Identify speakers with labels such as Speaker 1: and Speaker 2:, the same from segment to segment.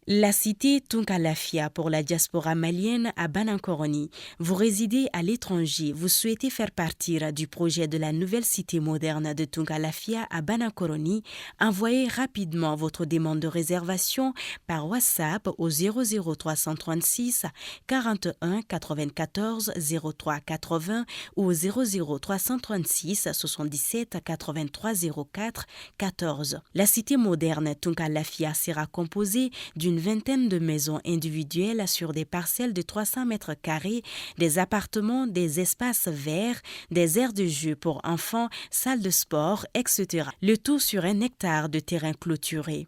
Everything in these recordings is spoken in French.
Speaker 1: La cité Tunkalafia pour la diaspora malienne à Banankoroni. Vous résidez à l'étranger, vous souhaitez faire partir du projet de la nouvelle cité moderne de Tunkalafia à Banankoroni, envoyez rapidement votre demande de réservation par WhatsApp au 00336 41 94 03 80 ou au 00336 77 83 04 14. La cité moderne Tunkalafia sera composée d'une vingtaine de maisons individuelles sur des parcelles de 300 mètres carrés, des appartements, des espaces verts, des aires de jeu pour enfants, salles de sport, etc. Le tout sur 1 hectare de terrain clôturé.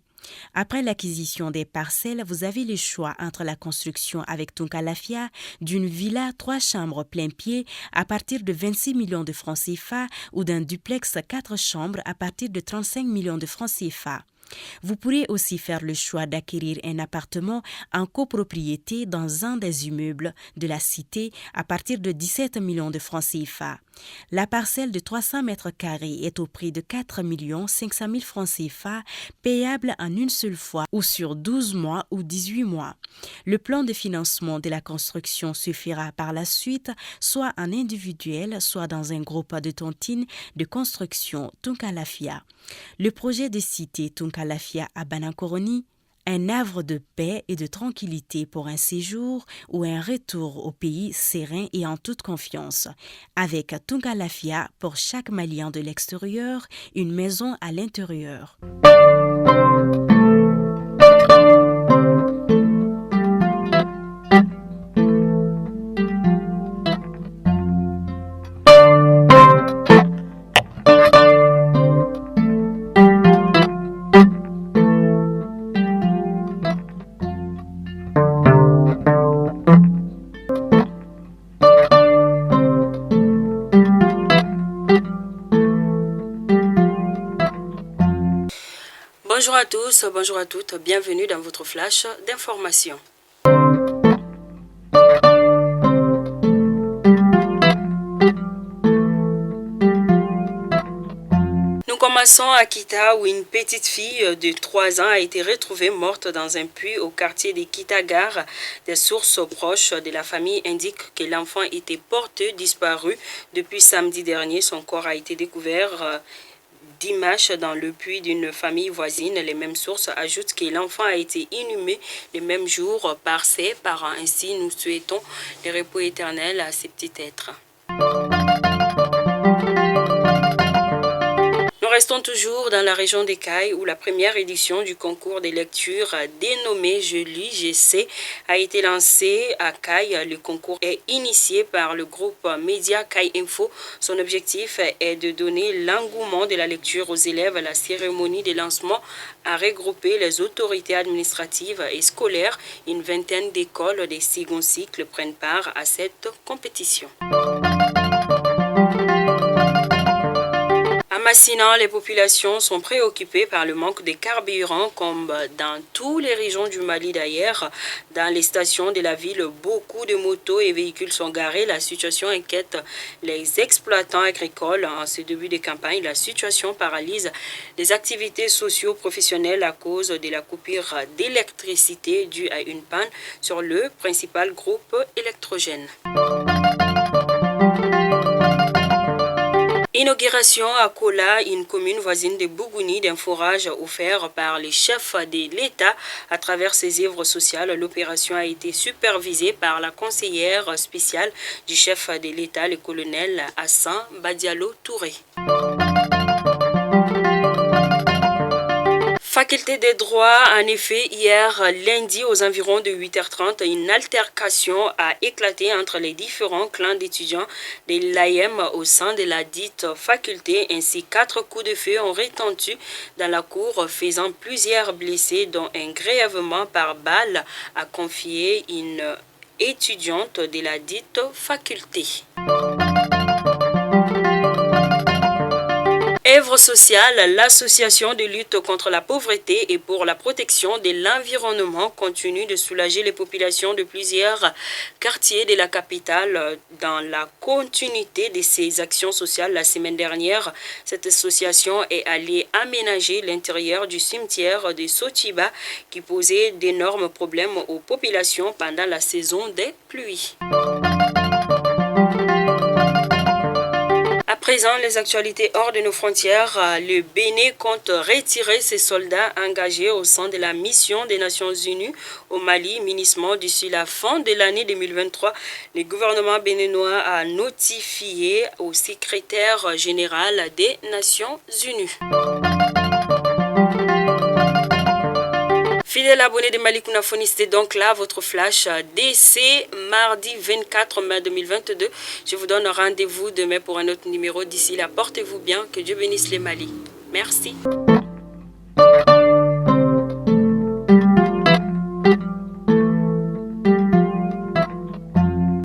Speaker 1: Après l'acquisition des parcelles, vous avez le choix entre la construction avec Tunkalafia d'une villa 3 chambres plein pied à partir de 26 millions de francs CFA ou d'un duplex 4 chambres à partir de 35 millions de francs CFA. Vous pourrez aussi faire le choix d'acquérir un appartement en copropriété dans un des immeubles de la cité à partir de 17 millions de francs CFA. La parcelle de 300 mètres carrés est au prix de 4 500 000 francs CFA, payable en une seule fois ou sur 12 mois ou 18 mois. Le plan de financement de la construction se fera par la suite soit en individuel, soit dans un groupe de tontines de construction Tunkalafia. Le projet de cité Tunkalafia à Banankoroni, un havre de paix et de tranquillité pour un séjour ou un retour au pays serein et en toute confiance. Avec Tunkalafia, pour chaque Malien de l'extérieur, une maison à l'intérieur.
Speaker 2: Bonjour à tous, bonjour à toutes, bienvenue dans votre flash d'information. Nous commençons à Kita où une petite fille de 3 ans a été retrouvée morte dans un puits au quartier de Kitagar. Des sources proches de la famille indiquent que l'enfant était porté disparu depuis samedi dernier. Son corps a été découvert dimanche dans le puits d'une famille voisine. Les mêmes sources ajoutent que l'enfant a été inhumé le même jour par ses parents. Ainsi, nous souhaitons le repos éternel à ces petits êtres. Nous restons toujours dans la région des Cailles où la première édition du concours de lecture dénommé Je lis, je sais a été lancée à Cailles. Le concours est initié par le groupe Média Caille Info. Son objectif est de donner l'engouement de la lecture aux élèves. La cérémonie de lancement a regroupé les autorités administratives et scolaires. Une vingtaine d'écoles des second cycles prennent part à cette compétition. À Massinan, les populations sont préoccupées par le manque de carburant comme dans toutes les régions du Mali d'ailleurs. Dans les stations de la ville, beaucoup de motos et véhicules sont garés. La situation inquiète les exploitants agricoles. En ce début de campagne, la situation paralyse les activités socio-professionnelles à cause de la coupure d'électricité due à une panne sur le principal groupe électrogène. Inauguration à Kola, une commune voisine de Bougouni, d'un forage offert par les chefs de l'État à travers ses œuvres sociales. L'opération a été supervisée par la conseillère spéciale du chef de l'État, le colonel Hassan Badialo Touré. Faculté des droits, en effet, hier lundi aux environs de 8h30, une altercation a éclaté entre les différents clans d'étudiants de l'AEM au sein de la dite faculté. Ainsi, 4 coups de feu ont retenti dans la cour, faisant plusieurs blessés, dont un grièvement par balle, a confié une étudiante de la dite faculté. œuvre sociale, l'association de lutte contre la pauvreté et pour la protection de l'environnement continue de soulager les populations de plusieurs quartiers de la capitale dans la continuité de ses actions sociales. La semaine dernière, cette association est allée aménager l'intérieur du cimetière de Sotiba qui posait d'énormes problèmes aux populations pendant la saison des pluies. À présent, les actualités hors de nos frontières. Le Bénin compte retirer ses soldats engagés au sein de la mission des Nations Unies au Mali, MINUSMA, d'ici la fin de l'année 2023. Le gouvernement béninois a notifié au secrétaire général des Nations Unies. Fidèle abonné de Malikouna Foni, c'était donc là votre flash DC mardi 24 mai 2022. Je vous donne rendez-vous demain pour un autre numéro. D'ici là, portez-vous bien. Que Dieu bénisse les Mali. Merci.